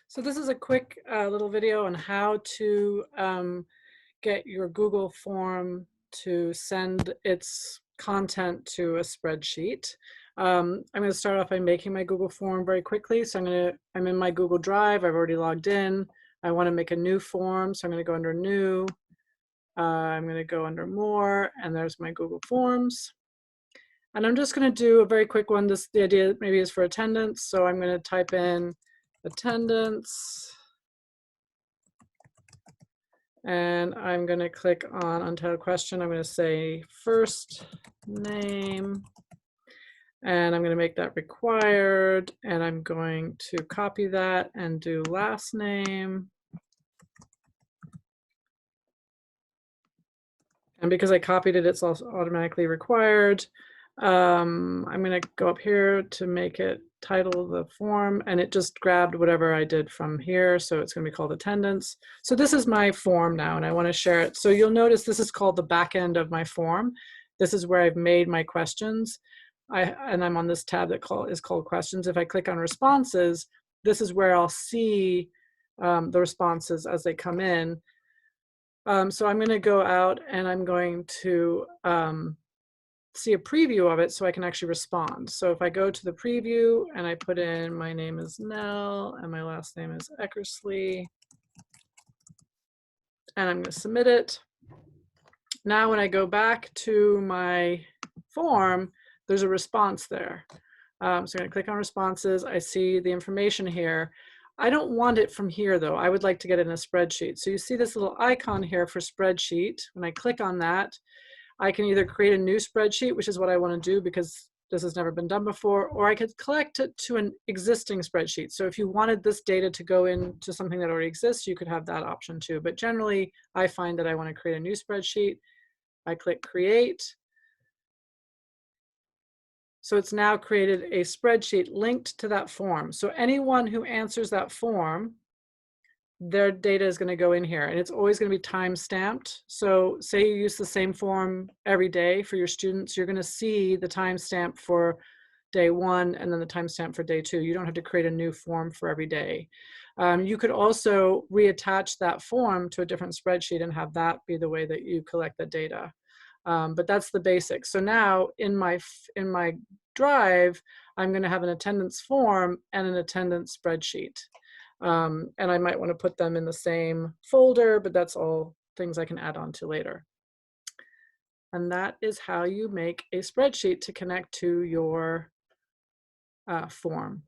So this is a quick little video on how to get your Google form to send its content to a spreadsheet. I'm going to start off by making my Google form very quickly. So I'm in my Google Drive. I've already logged in. I want to make a new form. So I'm going to go under New. I'm going to go under More, and there's my Google Forms. And I'm just going to do a very quick one. The idea maybe is for attendance. So I'm going to type in attendance. And I'm going to click on Untitled Question. I'm going to say first name. And I'm going to make that required. And I'm going to copy that and do last name. And because I copied it, it's also automatically required. I'm going to go up here to make it title the form, and it just grabbed whatever I did from here. So it's going to be called attendance. So this is my form now, and I want to share it. So you'll notice this is called the back end of my form. This is where I've made my questions. And I'm on this tab that is called questions. If I click on responses, this is where I'll see the responses as they come in. So I'm going to go out and I'm going to see a preview of it so I can actually respond. So if I go to the preview and I put in my name is Nell and my last name is Eckersley, and I'm going to submit it. Now when I go back to my form, there's a response there. So I'm going to click on responses. I see the information here. I don't want it from here though. I would like to get it in a spreadsheet. So you see this little icon here for spreadsheet. When I click on that, I can either create a new spreadsheet, which is what I want to do because this has never been done before, or I could collect it to an existing spreadsheet. So if you wanted this data to go into something that already exists, you could have that option too. But generally, I find that I want to create a new spreadsheet. I click create. So it's now created a spreadsheet linked to that form. So anyone who answers that form, their data is going to go in here, and it's always going to be time stamped. So say you use the same form every day for your students, you're going to see the timestamp for day 1 and then the timestamp for day 2. You don't have to create a new form for every day. You could also reattach that form to a different spreadsheet and have that be the way that you collect the data. But that's the basics. So now in my Drive, I'm going to have an attendance form and an attendance spreadsheet. And I might want to put them in the same folder, but that's all things I can add on to later. And that is how you make a spreadsheet to connect to your form.